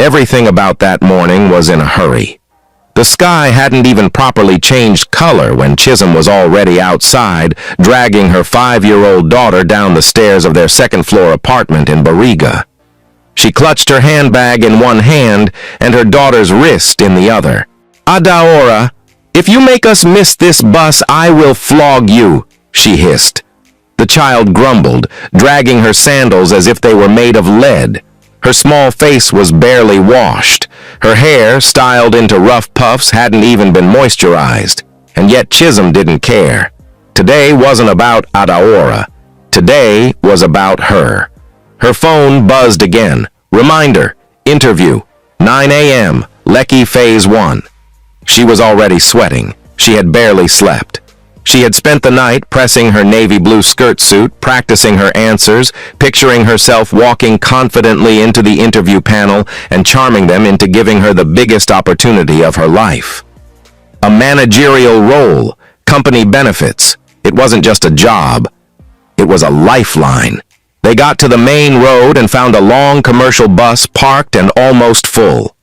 Everything about that morning was in a hurry. The sky hadn't even properly changed color when Chisholm was already outside, dragging her 5-year-old daughter down the stairs of their second-floor apartment in Barriga. She clutched her handbag in one hand and her daughter's wrist in the other. "Adaora, if you make us miss this bus, I will flog you," she hissed. The child grumbled, dragging her sandals as if they were made of lead. Her small face was barely washed. Her hair, styled into rough puffs, hadn't even been moisturized. And yet Chisholm didn't care. Today wasn't about Adaora. Today was about her. Her phone buzzed again. Reminder, interview, 9 a.m., Lekki Phase 1. She was already sweating. She had barely slept. She had spent the night pressing her navy blue skirt suit, practicing her answers, picturing herself walking confidently into the interview panel and charming them into giving her the biggest opportunity of her life. A managerial role, company benefits. It wasn't just a job. It was a lifeline. They got to the main road and found a long commercial bus parked and almost full.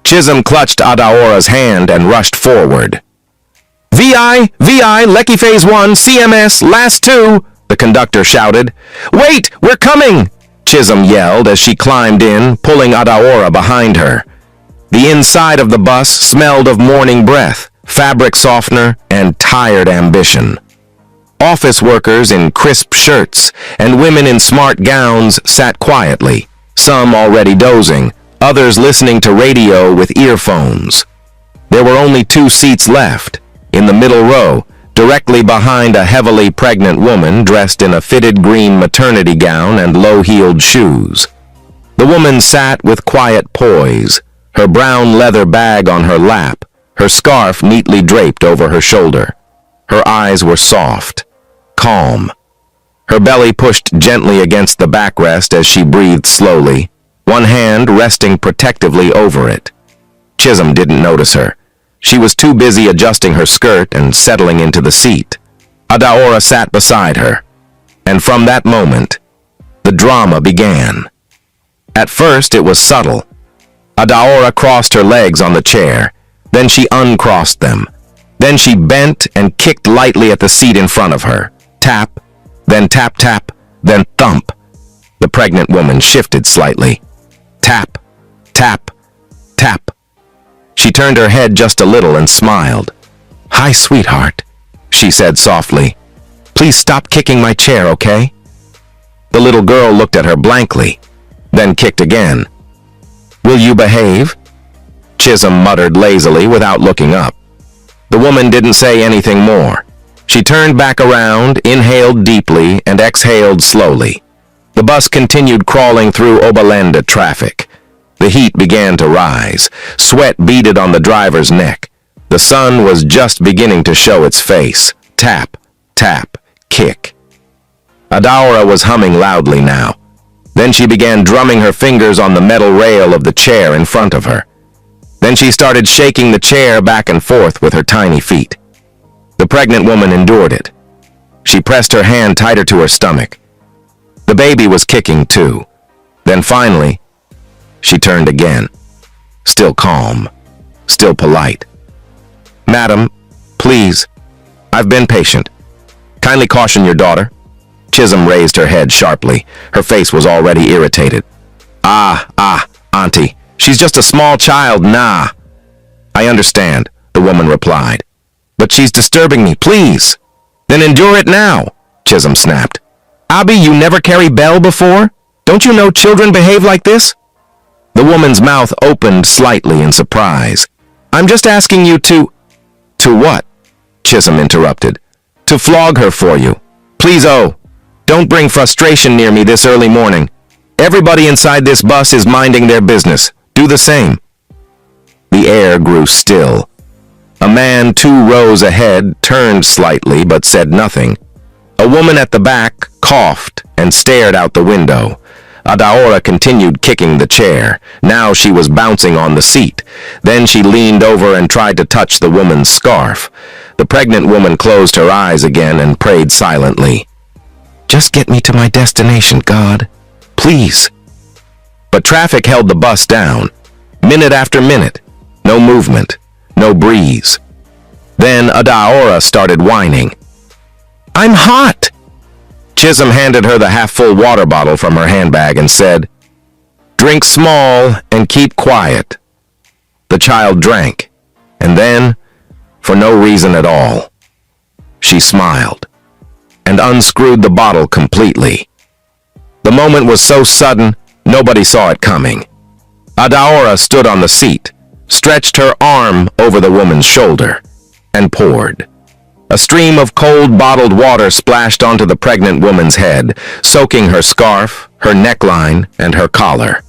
Chisholm clutched Adaora's hand and rushed forward. VI, Lekki Phase 1, CMS, last 2, the conductor shouted. "Wait, we're coming!" Chisholm yelled as she climbed in, pulling Adaora behind her. The inside of the bus smelled of morning breath, fabric softener, and tired ambition. Office workers in crisp shirts and women in smart gowns sat quietly, some already dozing, others listening to radio with earphones. There were only 2 seats left, in the middle row, directly behind a heavily pregnant woman dressed in a fitted green maternity gown and low-heeled shoes. The woman sat with quiet poise, her brown leather bag on her lap, her scarf neatly draped over her shoulder. Her eyes were soft, calm. Her belly pushed gently against the backrest as she breathed slowly, one hand resting protectively over it. Chisholm didn't notice her. She was too busy adjusting her skirt and settling into the seat. Adaora sat beside her, and from that moment, the drama began. At first, it was subtle. Adaora crossed her legs on the chair, then she uncrossed them. Then she bent and kicked lightly at the seat in front of her. Tap, then tap, tap, then thump. The pregnant woman shifted slightly. Tap, tap, tap. She turned her head just a little and smiled. "Hi, sweetheart," she said softly. "Please stop kicking my chair, okay?" The little girl looked at her blankly, then kicked again. "Will you behave?" Chisholm muttered lazily without looking up. The woman didn't say anything more. She turned back around, inhaled deeply, and exhaled slowly. The bus continued crawling through Obalenda traffic. The heat began to rise. Sweat beaded on the driver's neck. The sun was just beginning to show its face. Tap, tap, kick. Adaora was humming loudly now. Then she began drumming her fingers on the metal rail of the chair in front of her. Then she started shaking the chair back and forth with her tiny feet. The pregnant woman endured it. She pressed her hand tighter to her stomach. The baby was kicking too. Then finally, she turned again. Still calm, still polite. "Madam, please, I've been patient. Kindly caution your daughter." Chisholm raised her head sharply. Her face was already irritated. Auntie, she's just a small child, nah." "I understand," the woman replied. "But she's disturbing me, please." "Then endure it now," Chisholm snapped. "Abi, you never carried Belle before? Don't you know children behave like this?" The woman's mouth opened slightly in surprise. "I'm just asking you to..." "To what?" Chisholm interrupted. "To flog her for you. Please, don't bring frustration near me this early morning. Everybody inside this bus is minding their business. Do the same." The air grew still. A man 2 rows ahead turned slightly but said nothing. A woman at the back coughed and stared out the window. Adaora continued kicking the chair. Now she was bouncing on the seat. Then she leaned over and tried to touch the woman's scarf. The pregnant woman closed her eyes again and prayed silently. "Just get me to my destination, God. Please." But traffic held the bus down. Minute after minute, no movement, no breeze. Then Adaora started whining. "I'm hot!" Chisholm handed her the half-full water bottle from her handbag and said, "Drink small and keep quiet." The child drank, and then, for no reason at all, she smiled and unscrewed the bottle completely. The moment was so sudden, nobody saw it coming. Adaora stood on the seat, stretched her arm over the woman's shoulder, and poured. A stream of cold bottled water splashed onto the pregnant woman's head, soaking her scarf, her neckline, and her collar.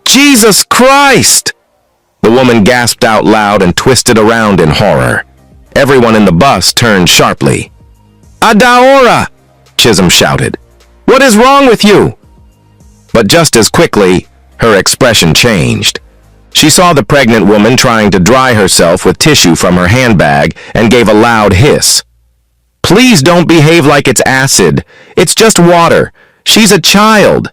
"Jesus Christ!" The woman gasped out loud and twisted around in horror. Everyone in the bus turned sharply. "Adaora!" Chisholm shouted. "What is wrong with you?" But just as quickly, her expression changed. She saw the pregnant woman trying to dry herself with tissue from her handbag and gave a loud hiss. "Please don't behave like it's acid. It's just water. She's a child."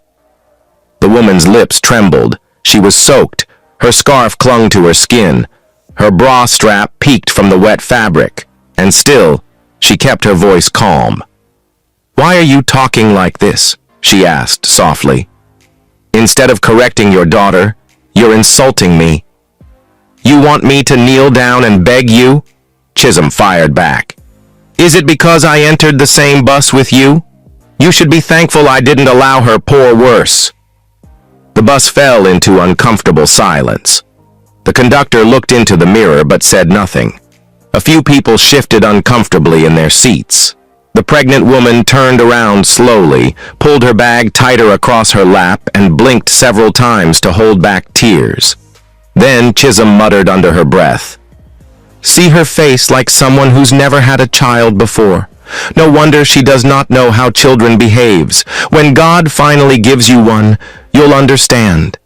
The woman's lips trembled. She was soaked. Her scarf clung to her skin. Her bra strap peeked from the wet fabric. And still, she kept her voice calm. "Why are you talking like this?" she asked softly. "Instead of correcting your daughter, you're insulting me." "You want me to kneel down and beg you?" Chisholm fired back. "Is it because I entered the same bus with you? You should be thankful I didn't allow her pour worse." The bus fell into uncomfortable silence. The conductor looked into the mirror but said nothing. A few people shifted uncomfortably in their seats. The pregnant woman turned around slowly, pulled her bag tighter across her lap, and blinked several times to hold back tears. Then Chisholm muttered under her breath, "See her face like someone who's never had a child before. No wonder she does not know how children behaves. When God finally gives you one, you'll understand."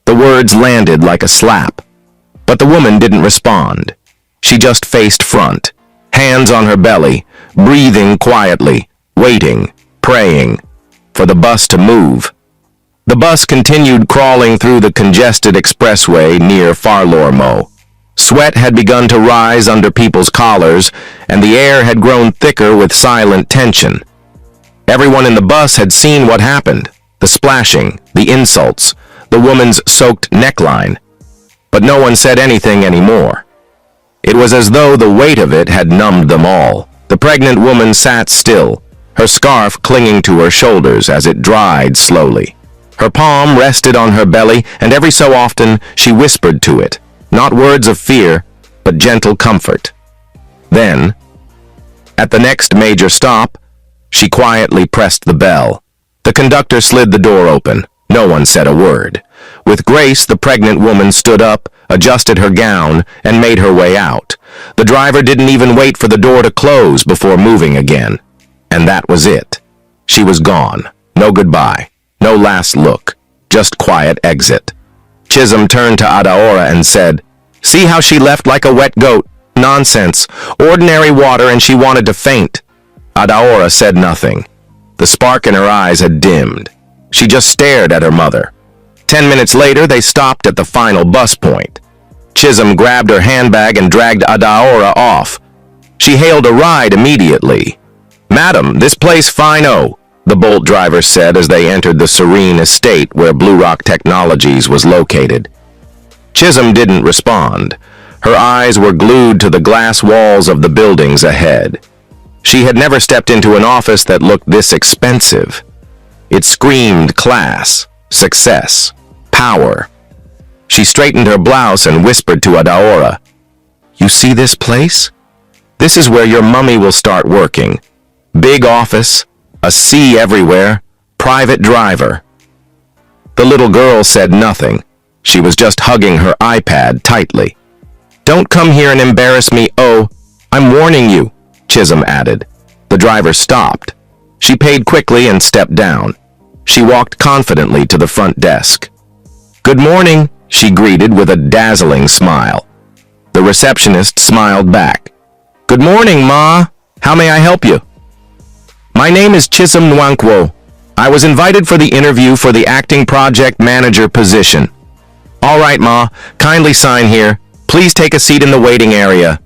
The words landed like a slap, but the woman didn't respond. She just faced front, hands on her belly, breathing quietly, waiting, praying, for the bus to move. The bus continued crawling through the congested expressway near Folklore. Sweat had begun to rise under people's collars, and the air had grown thicker with silent tension. Everyone in the bus had seen what happened, the splashing, the insults, the woman's soaked neckline. But no one said anything anymore. It was as though the weight of it had numbed them all. The pregnant woman sat still, her scarf clinging to her shoulders as it dried slowly. Her palm rested on her belly, and every so often she whispered to it, not words of fear, but gentle comfort. Then, at the next major stop, she quietly pressed the bell. The conductor slid the door open. No one said a word. With grace, the pregnant woman stood up, adjusted her gown, and made her way out. The driver didn't even wait for the door to close before moving again. And that was it. She was gone. No goodbye. No last look. Just quiet exit. Chisholm turned to Adaora and said, "See how she left like a wet goat? Nonsense. Ordinary water and she wanted to faint." Adaora said nothing. The spark in her eyes had dimmed. She just stared at her mother. 10 minutes later, they stopped at the final bus point. Chisholm grabbed her handbag and dragged Adaora off. She hailed a ride immediately. "Madam, this place fine-o," the Bolt driver said as they entered the serene estate where Blue Rock Technologies was located. Chisholm didn't respond. Her eyes were glued to the glass walls of the buildings ahead. She had never stepped into an office that looked this expensive. It screamed class, success, power. She straightened her blouse and whispered to Adaora, "You see this place? This is where your mummy will start working. Big office, a sea everywhere, private driver." The little girl said nothing. She was just hugging her iPad tightly. "Don't come here and embarrass me, oh, I'm warning you," Chisholm added. The driver stopped. She paid quickly and stepped down. She walked confidently to the front desk. "Good morning," she greeted with a dazzling smile. The receptionist smiled back. "Good morning, Ma. How may I help you?" "My name is Chisholm Nwankwo. I was invited for the interview for the acting project manager position." All right, Ma, kindly sign here. Please take a seat in the waiting area.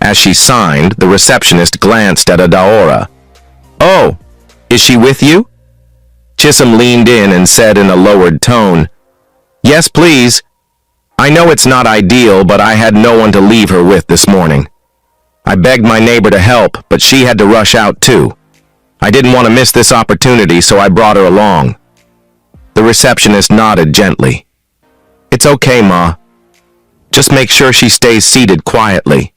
As she signed, the receptionist glanced at Adaora. Oh, is she with you? Chisholm leaned in and said in a lowered tone, Yes, please. I know it's not ideal, but I had no one to leave her with this morning. I begged my neighbor to help, but she had to rush out too. I didn't want to miss this opportunity, so I brought her along. The receptionist nodded gently. It's okay, Ma. Just make sure she stays seated quietly.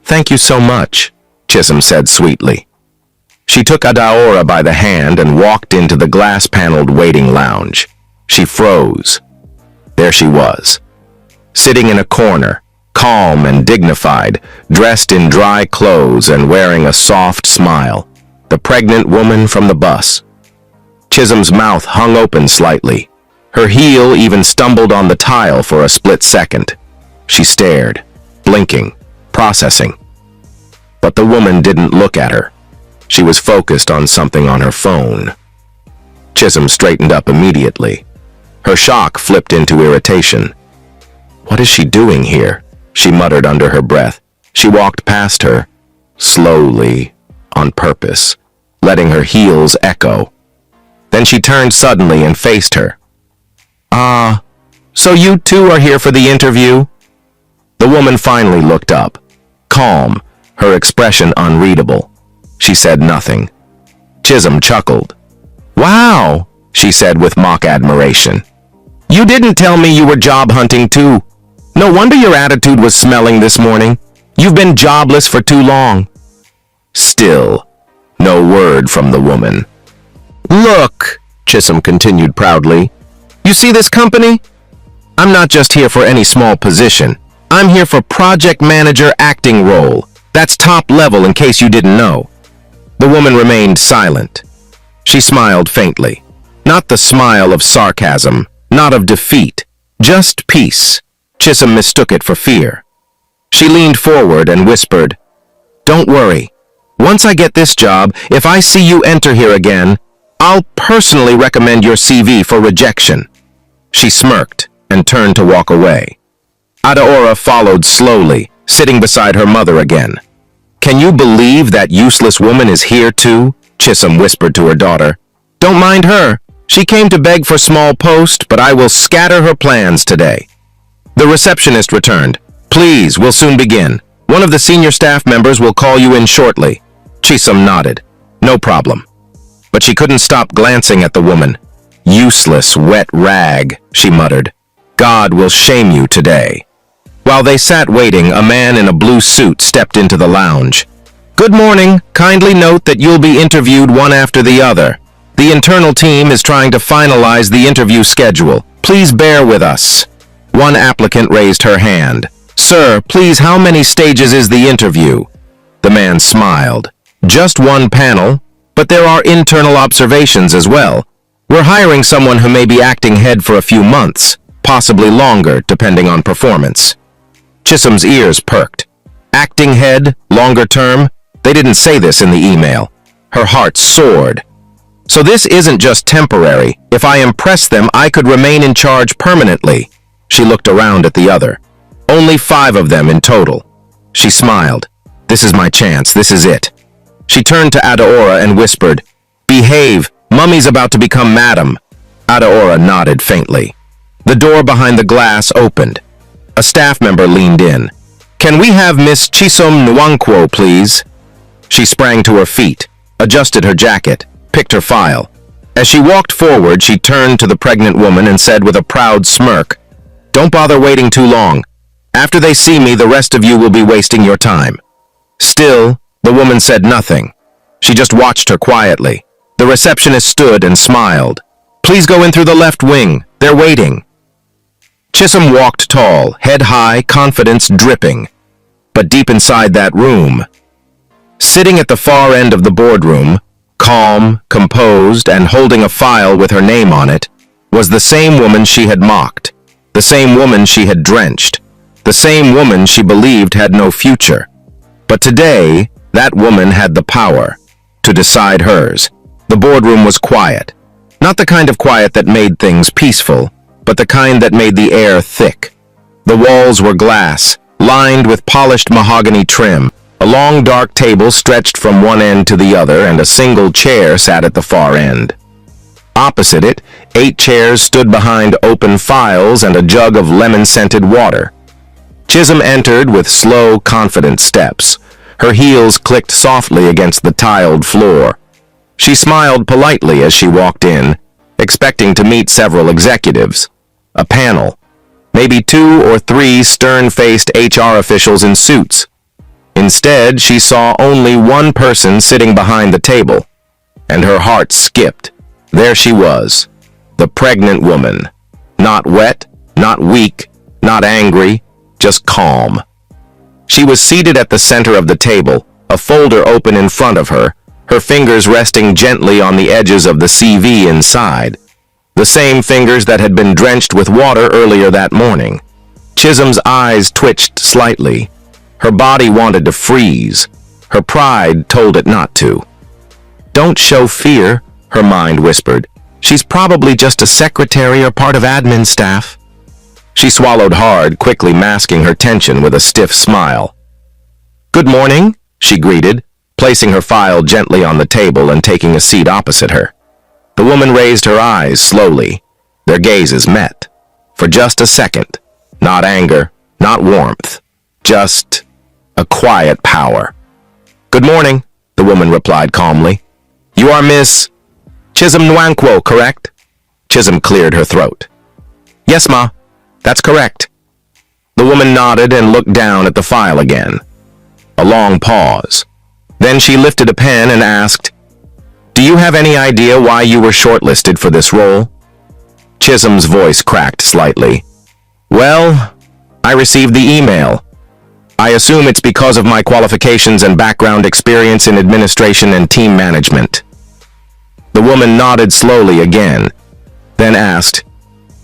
Thank you so much, Chisholm said sweetly. She took Adaora by the hand and walked into the glass-paneled waiting lounge. She froze. There she was, sitting in a corner, calm and dignified, dressed in dry clothes and wearing a soft smile, the pregnant woman from the bus. Chisholm's mouth hung open slightly. Her heel even stumbled on the tile for a split second. She stared, blinking, processing. But the woman didn't look at her. She was focused on something on her phone. Chisholm straightened up immediately. Her shock flipped into irritation. What is she doing here? She muttered under her breath. She walked past her, slowly, on purpose, letting her heels echo. Then she turned suddenly and faced her. So you two are here for the interview? The woman finally looked up, calm, her expression unreadable. She said nothing. Chisholm chuckled. Wow, she said with mock admiration. You didn't tell me you were job hunting too. No wonder your attitude was smelling this morning. You've been jobless for too long. Still, no word from the woman. Look, Chisholm continued proudly. You see this company? I'm not just here for any small position. I'm here for project manager acting role. That's top level in case you didn't know. The woman remained silent. She smiled faintly. Not the smile of sarcasm, not of defeat, just peace. Chisholm mistook it for fear. She leaned forward and whispered, Don't worry. Once I get this job, if I see you enter here again, I'll personally recommend your CV for rejection. She smirked and turned to walk away. Adaora followed slowly, sitting beside her mother again. Can you believe that useless woman is here too? Chisholm whispered to her daughter. Don't mind her. She came to beg for small post, but I will scatter her plans today. The receptionist returned. Please, we'll soon begin. One of the senior staff members will call you in shortly. Chisholm nodded. No problem. But she couldn't stop glancing at the woman. Useless, wet rag, she muttered. God will shame you today. While they sat waiting, a man in a blue suit stepped into the lounge. Good morning. Kindly note that you'll be interviewed one after the other. The internal team is trying to finalize the interview schedule. Please bear with us. One applicant raised her hand. Sir, please, how many stages is the interview? The man smiled. Just one panel, but there are internal observations as well. We're hiring someone who may be acting head for a few months, possibly longer, depending on performance. Chisholm's ears perked. Acting head, longer term? They didn't say this in the email. Her heart soared. So this isn't just temporary. If I impress them, I could remain in charge permanently. She looked around at the other. Only 5 of them in total. She smiled. This is my chance. This is it. She turned to Adaora and whispered, Behave. Mummy's about to become madam. Adaora nodded faintly. The door behind the glass opened. A staff member leaned in. Can we have Miss Chisom Nwankwo, please? She sprang to her feet, adjusted her jacket, picked her file. As she walked forward, she turned to the pregnant woman and said with a proud smirk, Don't bother waiting too long. After they see me, the rest of you will be wasting your time. Still, the woman said nothing. She just watched her quietly. The receptionist stood and smiled. Please go in through the left wing. They're waiting. Chisholm walked tall, head high, confidence dripping. But deep inside that room, sitting at the far end of the boardroom, calm, composed, and holding a file with her name on it, was the same woman she had mocked, the same woman she had drenched, the same woman she believed had no future. But today, that woman had the power to decide hers. The boardroom was quiet. Not the kind of quiet that made things peaceful, but the kind that made the air thick. The walls were glass, lined with polished mahogany trim. A long dark table stretched from one end to the other, and a single chair sat at the far end. Opposite it, 8 chairs stood behind open files and a jug of lemon-scented water. Chisholm entered with slow, confident steps. Her heels clicked softly against the tiled floor. She smiled politely as she walked in, expecting to meet several executives. A panel. Maybe 2 or 3 stern-faced HR officials in suits. Instead, she saw only one person sitting behind the table, and her heart skipped. There she was, the pregnant woman. Not wet, not weak, not angry, just calm. She was seated at the center of the table, a folder open in front of her, her fingers resting gently on the edges of the CV inside. The same fingers that had been drenched with water earlier that morning. Chisholm's eyes twitched slightly. Her body wanted to freeze. Her pride told it not to. "Don't show fear," her mind whispered. "She's probably just a secretary or part of admin staff." She swallowed hard, quickly masking her tension with a stiff smile. "Good morning," she greeted, placing her file gently on the table and taking a seat opposite her. The woman raised her eyes slowly. Their gazes met. For just a second. Not anger, not warmth. Just a quiet power. "Good morning," the woman replied calmly. "You are Miss Chisholm Nwankwo, correct?" Chisholm cleared her throat. "Yes, ma. That's correct." The woman nodded and looked down at the file again. A long pause. Then she lifted a pen and asked, "Do you have any idea why you were shortlisted for this role?" Chisholm's voice cracked slightly. "Well, I received the email. I assume it's because of my qualifications and background experience in administration and team management." The woman nodded slowly again, then asked,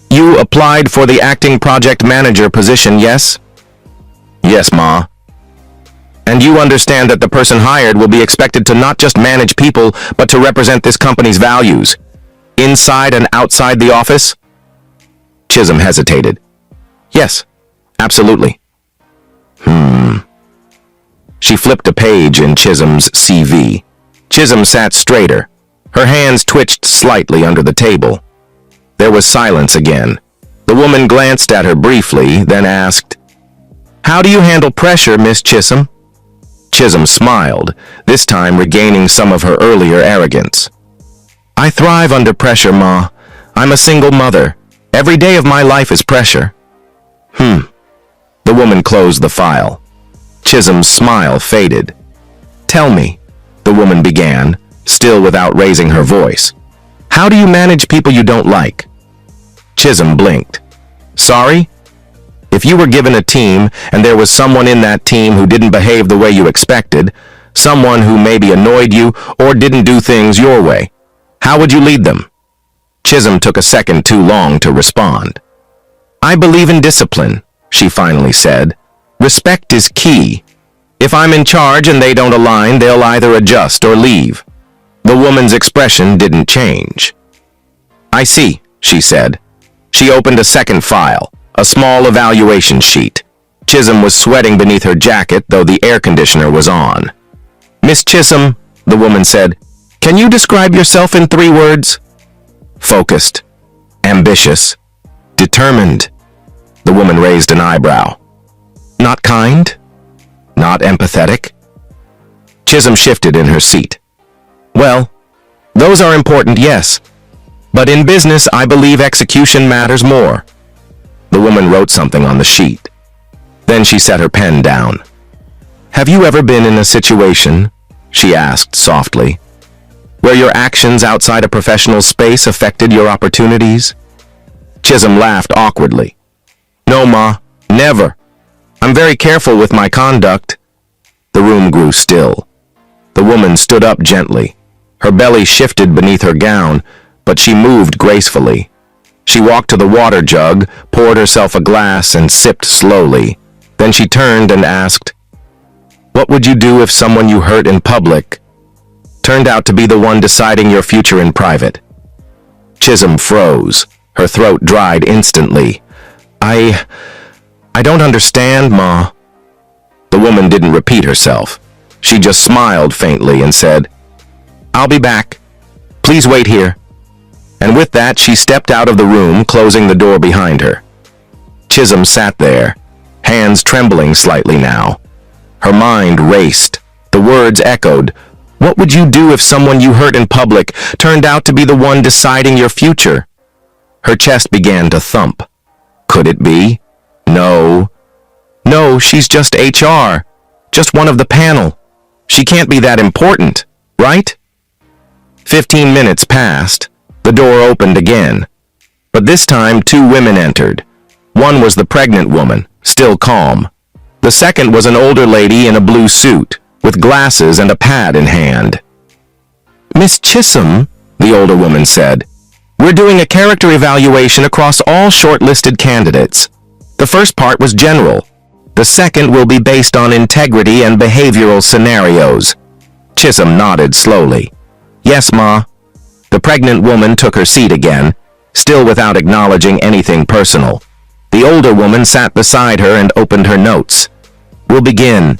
"You applied for the acting project manager position, yes?" "Yes, ma." "And you understand that the person hired will be expected to not just manage people, but to represent this company's values, inside and outside the office?" Chisholm hesitated. "Yes, absolutely." She flipped a page in Chisholm's CV. Chisholm sat straighter. Her hands twitched slightly under the table. There was silence again. The woman glanced at her briefly, then asked, "How do you handle pressure, Miss Chisholm?" Chisholm smiled, this time regaining some of her earlier arrogance. "I thrive under pressure, Ma. I'm a single mother. Every day of my life is pressure." The woman closed the file. Chisholm's smile faded. "Tell me," the woman began, still without raising her voice. "How do you manage people you don't like?" Chisholm blinked. "Sorry? If you were given a team and there was someone in that team who didn't behave the way you expected, someone who maybe annoyed you or didn't do things your way, how would you lead them?" Chisholm took a second too long to respond. "I believe in discipline," she finally said. "Respect is key. If I'm in charge and they don't align, they'll either adjust or leave." The woman's expression didn't change. "I see," she said. She opened a second file, a small evaluation sheet. Chisholm was sweating beneath her jacket, though the air conditioner was on. "Miss Chisholm," the woman said, "can you describe yourself in 3 words?" "Focused, ambitious, determined." The woman raised an eyebrow. "Not kind? Not empathetic?" Chisholm shifted in her seat. "Well, those are important, yes. But in business, I believe execution matters more." The woman wrote something on the sheet. Then she set her pen down. "Have you ever been in a situation," she asked softly, "where your actions outside a professional space affected your opportunities?" Chisholm laughed awkwardly. "No, Ma, never. I'm very careful with my conduct." The room grew still. The woman stood up gently. Her belly shifted beneath her gown, but she moved gracefully. She walked to the water jug, poured herself a glass, and sipped slowly. Then she turned and asked, "What would you do if someone you hurt in public turned out to be the one deciding your future in private?" Chisholm froze. Her throat dried instantly. I don't understand, Ma. The woman didn't repeat herself. She just smiled faintly and said, I'll be back. Please wait here. And with that, she stepped out of the room, closing the door behind her. Chisholm sat there, hands trembling slightly now. Her mind raced. The words echoed. What would you do if someone you hurt in public turned out to be the one deciding your future? Her chest began to thump. Could it be? No. No, she's just HR. Just one of the panel. She can't be that important, right? 15 minutes passed. The door opened again. But this time, 2 women entered. One was the pregnant woman, still calm. The second was an older lady in a blue suit, with glasses and a pad in hand. Miss Chisholm, the older woman said, we're doing a character evaluation across all shortlisted candidates. The first part was general. The second will be based on integrity and behavioral scenarios. Chisholm nodded slowly. Yes, Ma. The pregnant woman took her seat again, still without acknowledging anything personal. The older woman sat beside her and opened her notes. We'll begin.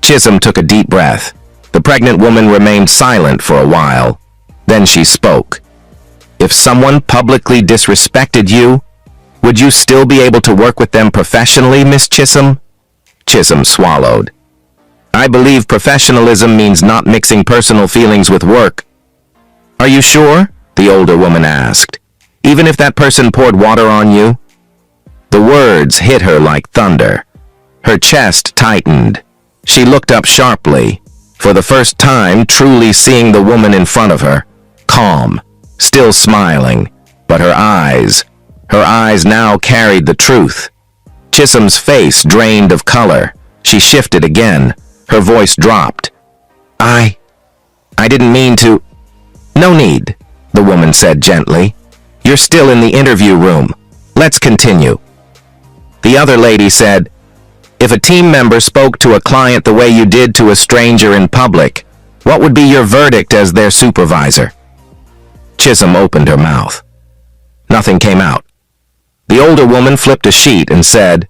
Chisholm took a deep breath. The pregnant woman remained silent for a while. Then she spoke. If someone publicly disrespected you, would you still be able to work with them professionally, Miss Chisholm? Chisholm swallowed. I believe professionalism means not mixing personal feelings with work. Are you sure? The older woman asked. Even if that person poured water on you? The words hit her like thunder. Her chest tightened. She looked up sharply, for the first time truly seeing the woman in front of her, calm, still smiling, but her eyes now carried the truth. Chisholm's face drained of color. She shifted again. Her voice dropped. I didn't mean to. No need, the woman said gently. You're still in the interview room. Let's continue. The other lady said, if a team member spoke to a client the way you did to a stranger in public, what would be your verdict as their supervisor? Chisholm opened her mouth. Nothing came out. The older woman flipped a sheet and said,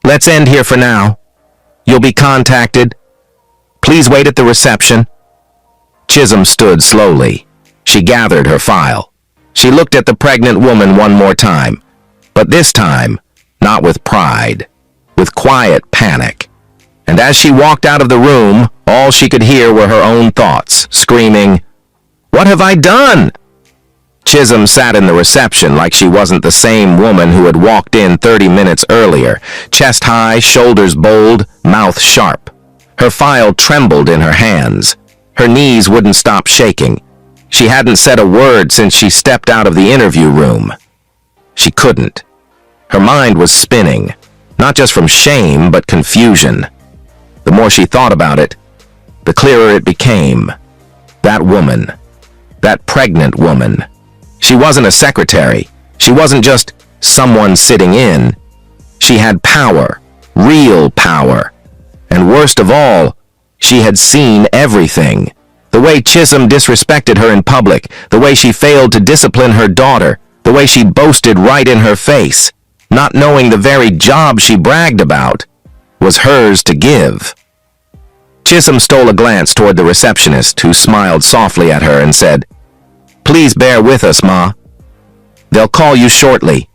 let's end here for now. You'll be contacted. Please wait at the reception. Chisholm stood slowly. She gathered her file. She looked at the pregnant woman one more time, but this time, not with pride, with quiet panic. And as she walked out of the room, all she could hear were her own thoughts, screaming, What have I done? Chisholm sat in the reception like she wasn't the same woman who had walked in 30 minutes earlier, chest high, shoulders bold, mouth sharp. Her file trembled in her hands. Her knees wouldn't stop shaking. She hadn't said a word since she stepped out of the interview room. She couldn't. Her mind was spinning, not just from shame, but confusion. The more she thought about it, the clearer it became. That woman. That pregnant woman. She wasn't a secretary. She wasn't just someone sitting in. She had power, real power. And worst of all, she had seen everything. The way Chisholm disrespected her in public, the way she failed to discipline her daughter, the way she boasted right in her face, not knowing the very job she bragged about was hers to give. Chisholm stole a glance toward the receptionist, who smiled softly at her and said, Please bear with us, Ma. They'll call you shortly.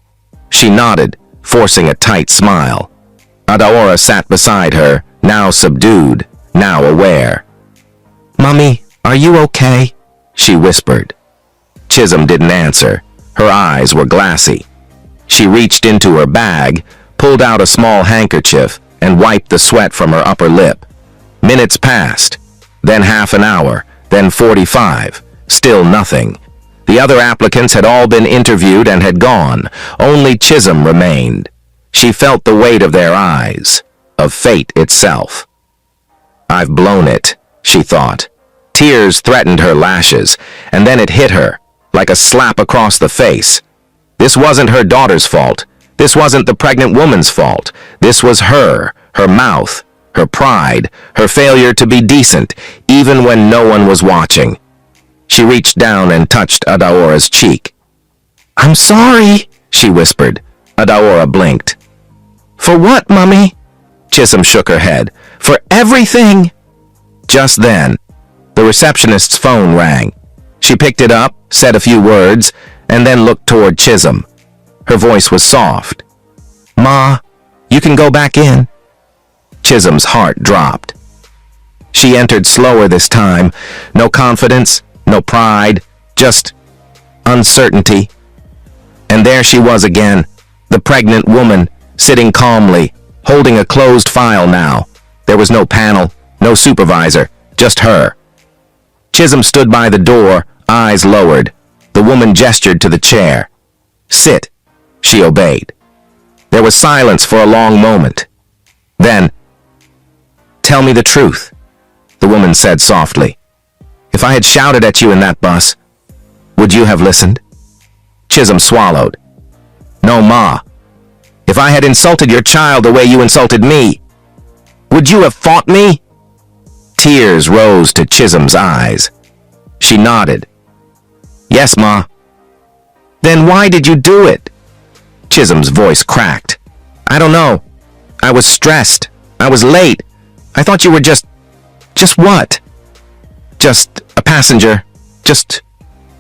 She nodded, forcing a tight smile. Adaora sat beside her, now subdued, now aware. Mummy, are you okay? She whispered. Chisholm didn't answer. Her eyes were glassy. She reached into her bag, pulled out a small handkerchief, and wiped the sweat from her upper lip. Minutes passed, then half an hour, then 45. Still nothing. The other applicants had all been interviewed and had gone. Only Chisholm remained. She felt the weight of their eyes, of fate itself. I've blown it, she thought. Tears threatened her lashes, and then it hit her, like a slap across the face. This wasn't her daughter's fault. This wasn't the pregnant woman's fault. This was her mouth, her pride, her failure to be decent, even when no one was watching. She reached down and touched Adaora's cheek. I'm sorry, she whispered. Adaora blinked. For what, Mummy? Chisholm shook her head. For everything. Just then, the receptionist's phone rang. She picked it up, said a few words, and then looked toward Chisholm. Her voice was soft. Ma, you can go back in. Chisholm's heart dropped. She entered slower this time. No confidence, no pride, just uncertainty. And there she was again, the pregnant woman, sitting calmly, holding a closed file now. There was no panel, no supervisor, just her. Chisholm stood by the door, eyes lowered. The woman gestured to the chair. Sit, she obeyed. There was silence for a long moment. Then, tell me the truth, the woman said softly. If I had shouted at you in that bus, would you have listened? Chisholm swallowed. No, Ma. If I had insulted your child the way you insulted me, would you have fought me? Tears rose to Chisholm's eyes. She nodded. Yes, Ma. Then why did you do it? Chisholm's voice cracked. I don't know. I was stressed. I was late. I thought you were just what? Just a passenger. Just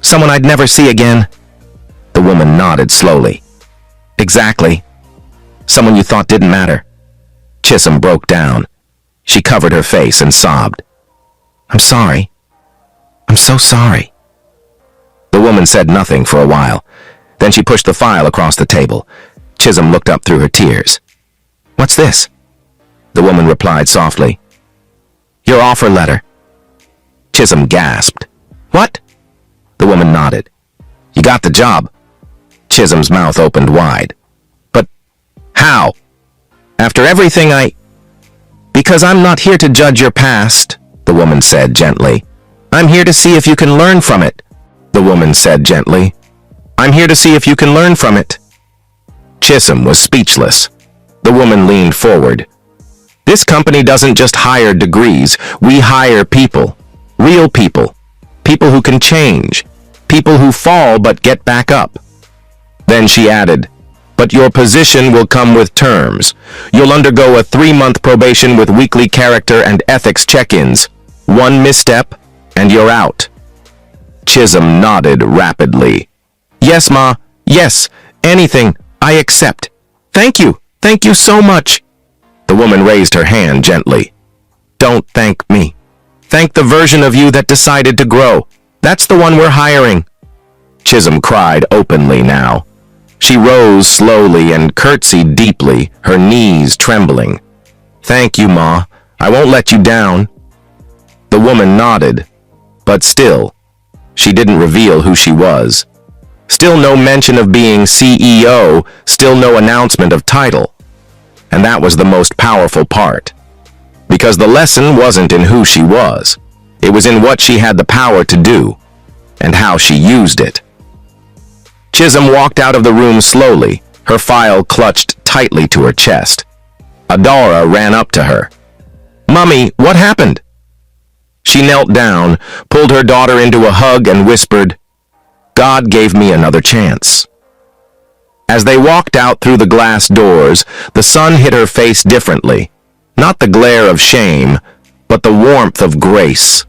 someone I'd never see again. The woman nodded slowly. Exactly. Someone you thought didn't matter. Chisholm broke down. She covered her face and sobbed. I'm sorry. I'm so sorry. The woman said nothing for a while. Then she pushed the file across the table. Chisholm looked up through her tears. What's this? The woman replied softly. Your offer letter. Chisholm gasped. What? The woman nodded. You got the job. Chisholm's mouth opened wide. But how? After everything Because I'm not here to judge your past, the woman said gently. I'm here to see if you can learn from it, the woman said gently. I'm here to see if you can learn from it. Chisholm was speechless. The woman leaned forward. This company doesn't just hire degrees. We hire people. Real people. People who can change. People who fall but get back up. Then she added, but your position will come with terms. You'll undergo a 3-month probation with weekly character and ethics check-ins. One misstep, and you're out. Chisholm nodded rapidly. Yes, Ma. Yes. Anything. I accept. Thank you. Thank you so much. The woman raised her hand gently. Don't thank me. Thank the version of you that decided to grow. That's the one we're hiring. Chisholm cried openly now. She rose slowly and curtsied deeply, her knees trembling. Thank you, Ma. I won't let you down. The woman nodded, but still, she didn't reveal who she was. Still no mention of being CEO, still no announcement of title. And that was the most powerful part. Because the lesson wasn't in who she was. It was in what she had the power to do, and how she used it. Chisholm walked out of the room slowly, her file clutched tightly to her chest. Adaora ran up to her. Mummy, what happened? She knelt down, pulled her daughter into a hug and whispered, God gave me another chance. As they walked out through the glass doors, the sun hit her face differently. Not the glare of shame, but the warmth of grace.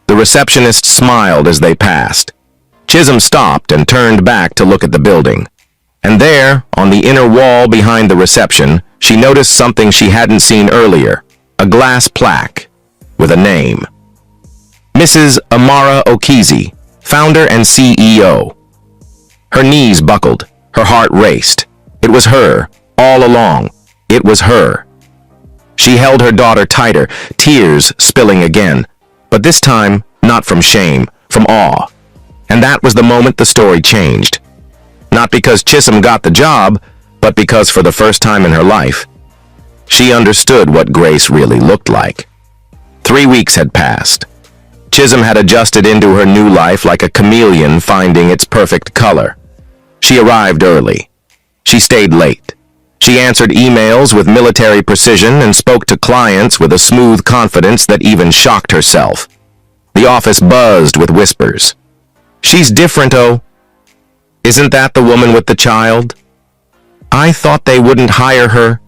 The receptionist smiled as they passed. Chisholm stopped and turned back to look at the building. And there, on the inner wall behind the reception, she noticed something she hadn't seen earlier, a glass plaque with a name. Mrs. Amara Okizi, founder and CEO. Her knees buckled, her heart raced. It was her, all along. It was her. She held her daughter tighter, tears spilling again, but this time not from shame, from awe. And that was the moment the story changed. Not because Chisholm got the job, but because for the first time in her life, she understood what grace really looked like. 3 weeks had passed. Chisholm had adjusted into her new life like a chameleon finding its perfect color. She arrived early. She stayed late. She answered emails with military precision and spoke to clients with a smooth confidence that even shocked herself. The office buzzed with whispers. She's different, oh. Isn't that the woman with the child? I thought they wouldn't hire her.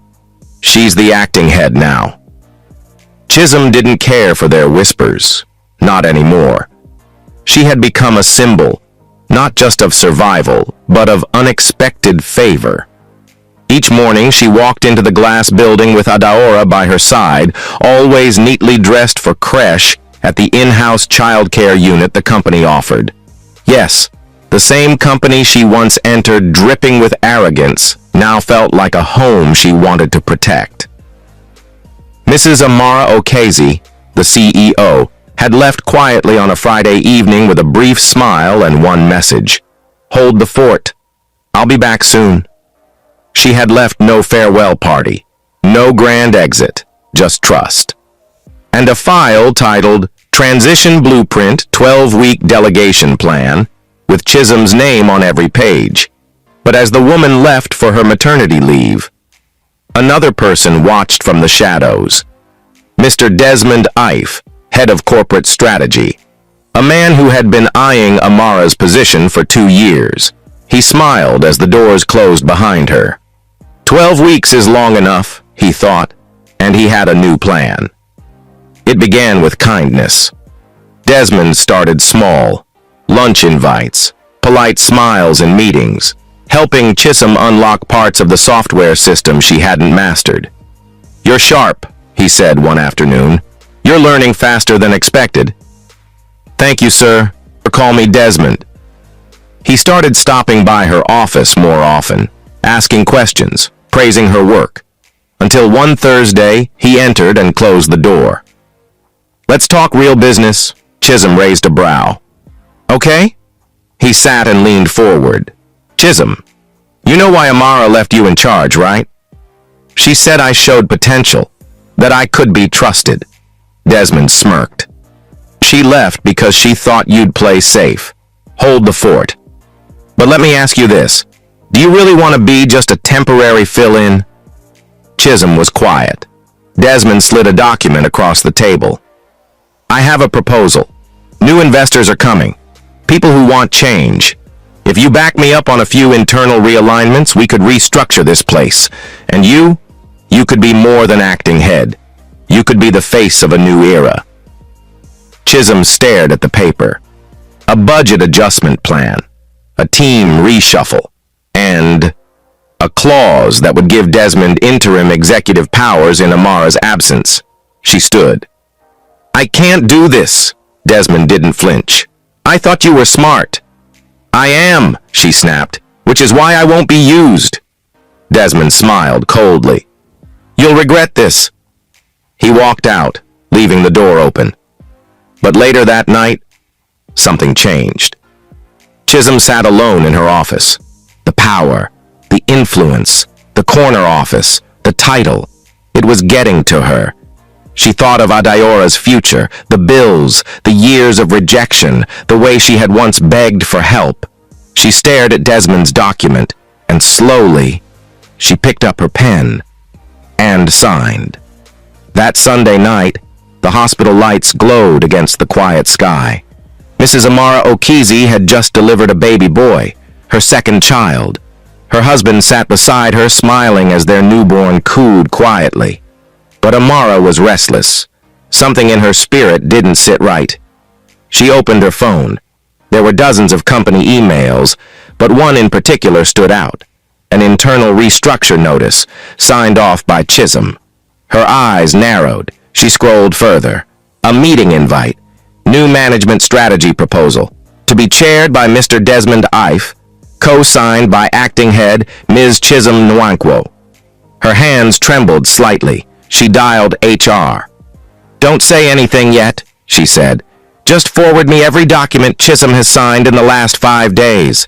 She's the acting head now. Chisholm didn't care for their whispers. Not anymore. She had become a symbol, not just of survival, but of unexpected favor. Each morning she walked into the glass building with Adaora by her side, always neatly dressed for creche at the in-house childcare unit the company offered. Yes, the same company she once entered dripping with arrogance now felt like a home she wanted to protect. Mrs. Amara Okazi, the CEO, had left quietly on a Friday evening with a brief smile and one message. Hold the fort. I'll be back soon. She had left no farewell party, no grand exit, just trust. And a file titled Transition Blueprint 12-Week Delegation Plan with Chisholm's name on every page. But as the woman left for her maternity leave, another person watched from the shadows. Mr. Desmond Ife, head of corporate strategy, a man who had been eyeing Amara's position for 2 years. He smiled as the doors closed behind her. 12 weeks is long enough, he thought, and he had a new plan. It began with kindness. Desmond started small, lunch invites, polite smiles in meetings, helping Chisholm unlock parts of the software system she hadn't mastered. You're sharp, he said one afternoon. You're learning faster than expected. Thank you, sir, or call me Desmond. He started stopping by her office more often, asking questions, praising her work, until one Thursday he entered and closed the door. Let's talk real business, Chisholm raised a brow. Okay? He sat and leaned forward. Chisholm, you know why Amara left you in charge, right? She said I showed potential, that I could be trusted. Desmond smirked. She left because she thought you'd play safe, hold the fort. But let me ask you this. Do you really want to be just a temporary fill-in? Chisholm was quiet. Desmond slid a document across the table. I have a proposal. New investors are coming. People who want change. If you back me up on a few internal realignments, we could restructure this place. And you could be more than acting head. You could be the face of a new era. Chisholm stared at the paper. A budget adjustment plan, a team reshuffle, and a clause that would give Desmond interim executive powers in Amara's absence. She stood. I can't do this. Desmond didn't flinch. I thought you were smart. I am, she snapped, which is why I won't be used. Desmond smiled coldly. You'll regret this. He walked out, leaving the door open. But later that night, something changed. Chisholm sat alone in her office. The power, the influence, the corner office, the title. It was getting to her. She thought of Adaora's future, the bills, the years of rejection, the way she had once begged for help. She stared at Desmond's document, and slowly, she picked up her pen and signed. That Sunday night, the hospital lights glowed against the quiet sky. Mrs. Amara Okazi had just delivered a baby boy, her second child. Her husband sat beside her, smiling as their newborn cooed quietly. But Amara was restless. Something in her spirit didn't sit right. She opened her phone. There were dozens of company emails, but one in particular stood out. An internal restructure notice, signed off by Chisholm. Her eyes narrowed. She scrolled further. A meeting invite. New management strategy proposal. To be chaired by Mr. Desmond Ife. Co-signed by acting head Ms. Chisholm Nwankwo. Her hands trembled slightly. She dialed HR. Don't say anything yet, she said. Just forward me every document Chisholm has signed in the last 5 days.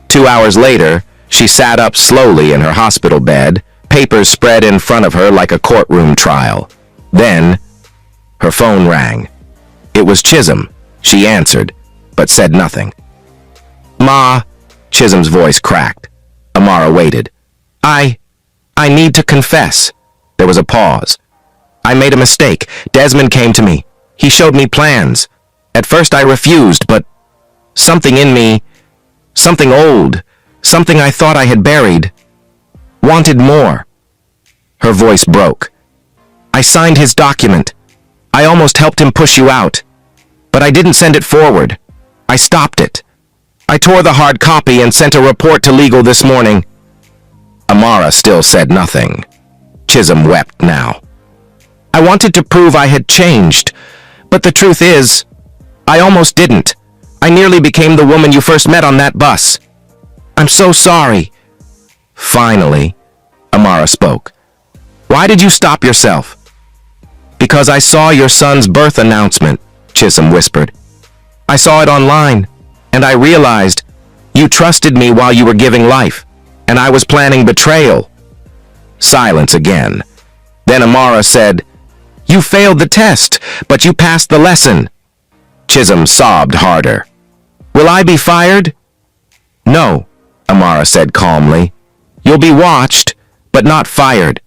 2 hours later, she sat up slowly in her hospital bed, papers spread in front of her like a courtroom trial. Then, her phone rang. It was Chisholm. She answered, but said nothing. Ma, Chisholm's voice cracked. Amara waited. I need to confess. There was a pause. I made a mistake. Desmond came to me. He showed me plans. At first I refused, but something in me, Something old, something I thought I had buried. Wanted more. Her voice broke. I signed his document. I almost helped him push you out. But I didn't send it forward. I stopped it. I tore the hard copy and sent a report to legal this morning. Amara still said nothing. Chisholm wept now. I wanted to prove I had changed, but the truth is, I almost didn't. I nearly became the woman you first met on that bus. I'm so sorry. Finally, Amara spoke. Why did you stop yourself? Because I saw your son's birth announcement, Chisholm whispered. I saw it online, and I realized you trusted me while you were giving life, and I was planning betrayal. Silence again. Then Amara said, You failed the test, but you passed the lesson. Chisholm sobbed harder. Will I be fired? No, Amara said calmly. You'll be watched, but not fired.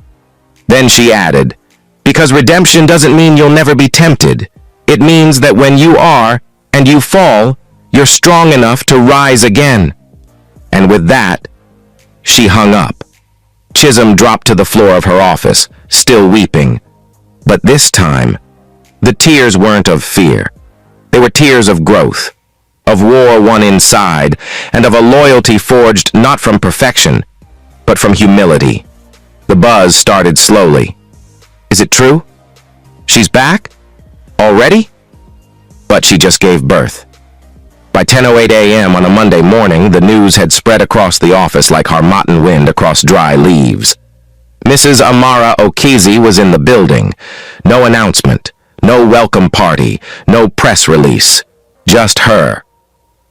Then she added, Because redemption doesn't mean you'll never be tempted. It means that when you are, and you fall, you're strong enough to rise again. And with that, she hung up. Chisholm dropped to the floor of her office, still weeping. But this time, the tears weren't of fear. They were tears of growth, of war won inside, and of a loyalty forged not from perfection, but from humility. The buzz started slowly. Is it true? She's back? Already? But she just gave birth. By 10:08 a.m. on a Monday morning, the news had spread across the office like Harmattan wind across dry leaves. Mrs. Amara Okizi was in the building. No announcement, no welcome party, no press release. Just her.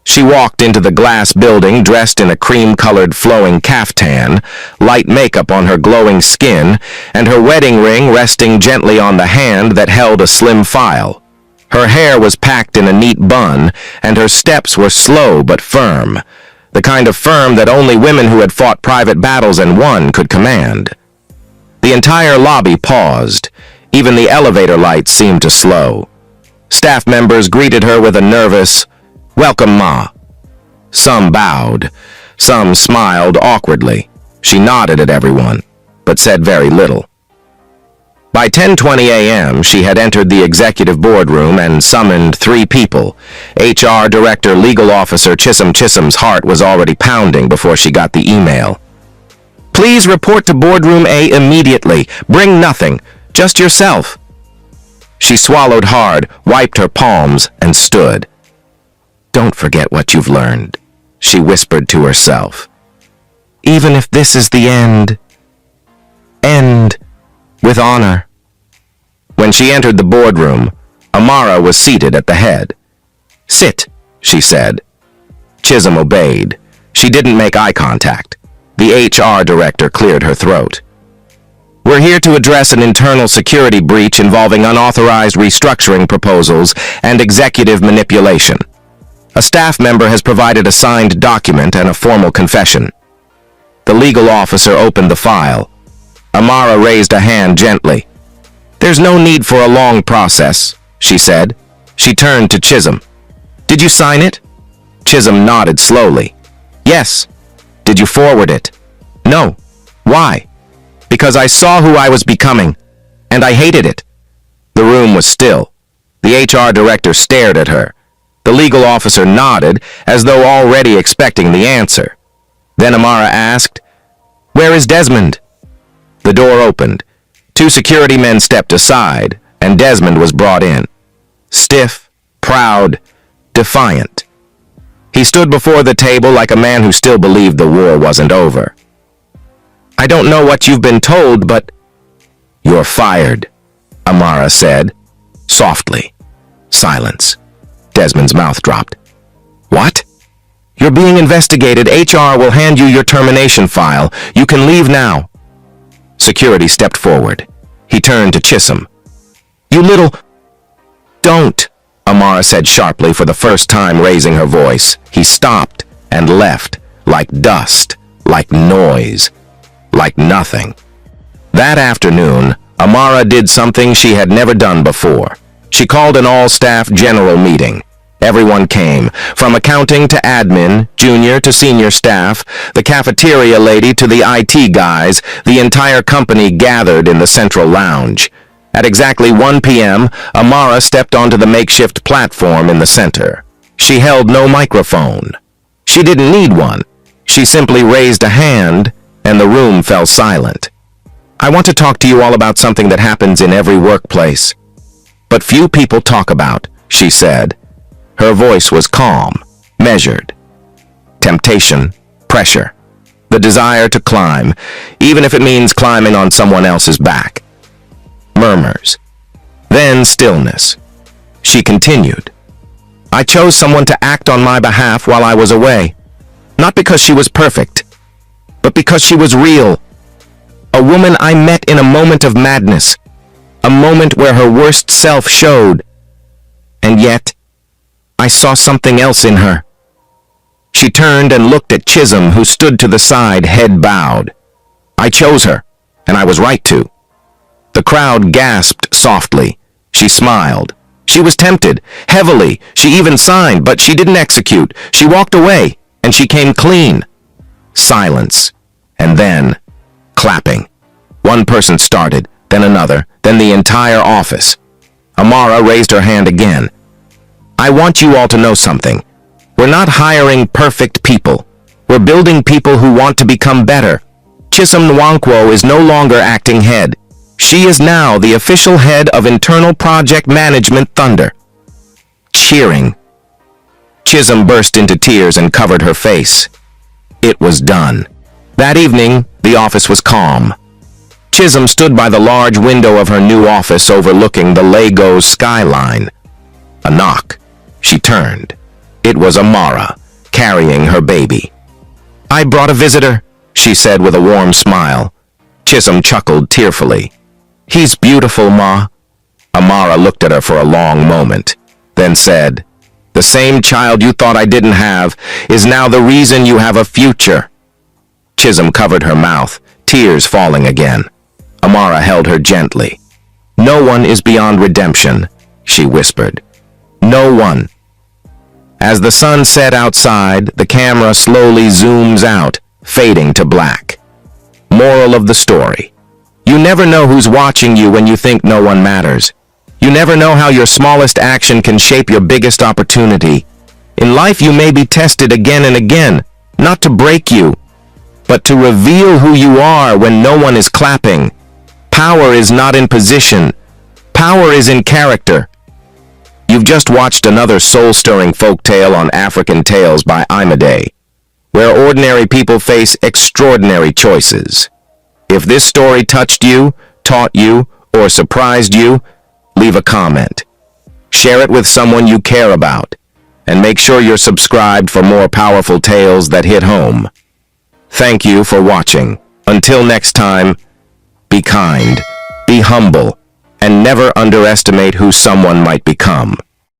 She walked into the glass building dressed in a cream-colored flowing caftan, light makeup on her glowing skin, and her wedding ring resting gently on the hand that held a slim file. Her hair was packed in a neat bun, and her steps were slow but firm, the kind of firm that only women who had fought private battles and won could command. The entire lobby paused. Even the elevator lights seemed to slow. Staff members greeted her with a nervous, "Welcome, Ma." Some bowed. Some smiled awkwardly. She nodded at everyone, but said very little. By 10:20 a.m., she had entered the executive boardroom and summoned 3 people. HR Director Legal Officer Chisholm's heart was already pounding before she got the email. Please report to Boardroom A immediately. Bring nothing. Just yourself. She swallowed hard, wiped her palms, and stood. Don't forget what you've learned, she whispered to herself. Even if this is the end with honor. When she entered the boardroom, Amara was seated at the head. Sit, she said. Chisholm obeyed. She didn't make eye contact. The HR director cleared her throat. We're here to address an internal security breach involving unauthorized restructuring proposals and executive manipulation. A staff member has provided a signed document and a formal confession. The legal officer opened the file. Amara raised a hand gently. There's no need for a long process, she said. She turned to Chisholm. Did you sign it? Chisholm nodded slowly. Yes. Did you forward it? No. Why? Because I saw who I was becoming, and I hated it. The room was still. The HR director stared at her. The legal officer nodded, as though already expecting the answer. Then Amara asked, Where is Desmond? The door opened. 2 security men stepped aside, and Desmond was brought in. Stiff, proud, defiant. He stood before the table like a man who still believed the war wasn't over. I don't know what you've been told, but... You're fired, Amara said, softly. Silence. Desmond's mouth dropped. What? You're being investigated. HR will hand you your termination file. You can leave now. Security stepped forward. He turned to Chisholm. You little... Don't, Amara said sharply for the first time, raising her voice. He stopped and left, like dust, like noise, like nothing. That afternoon, Amara did something she had never done before. She called an all-staff general meeting. Everyone came, from accounting to admin, junior to senior staff, the cafeteria lady to the IT guys. The entire company gathered in the central lounge. At exactly 1 p.m., Amara stepped onto the makeshift platform in the center. She held no microphone. She didn't need one. She simply raised a hand, and the room fell silent. I want to talk to you all about something that happens in every workplace, but few people talk about, she said. Her voice was calm, measured. Temptation, pressure, the desire to climb, even if it means climbing on someone else's back. Murmurs. Then stillness. She continued. I chose someone to act on my behalf while I was away, not because she was perfect, but because she was real. A woman I met in a moment of madness, a moment where her worst self showed, and yet I saw something else in her. She turned and looked at Chisholm, who stood to the side, head bowed. I chose her, and I was right to. The crowd gasped softly. She smiled. She was tempted, heavily. She even signed, but she didn't execute. She walked away, and she came clean. Silence, and then clapping. One person started, then another, then the entire office. Amara raised her hand again. I want you all to know something. We're not hiring perfect people. We're building people who want to become better. Chisom Nwankwo is no longer acting head. She is now the official head of Internal Project Management Thunder. Cheering. Chisholm burst into tears and covered her face. It was done. That evening, the office was calm. Chisholm stood by the large window of her new office overlooking the Lagos skyline. A knock. She turned. It was Amara, carrying her baby. I brought a visitor, she said with a warm smile. Chisholm chuckled tearfully. He's beautiful, Ma. Amara looked at her for a long moment, then said, The same child you thought I didn't have is now the reason you have a future. Chisholm covered her mouth, tears falling again. Amara held her gently. No one is beyond redemption, she whispered. No one. As the sun set outside, the camera slowly zooms out, fading to black. Moral of the story. You never know who's watching you when you think no one matters. You never know how your smallest action can shape your biggest opportunity. In life you may be tested again and again, not to break you, but to reveal who you are when no one is clapping. Power is not in position. Power is in character. You've just watched another soul-stirring folktale on African Tales by Imade, where ordinary people face extraordinary choices. If this story touched you, taught you, or surprised you, leave a comment. Share it with someone you care about, and make sure you're subscribed for more powerful tales that hit home. Thank you for watching. Until next time, be kind, be humble, and never underestimate who someone might become.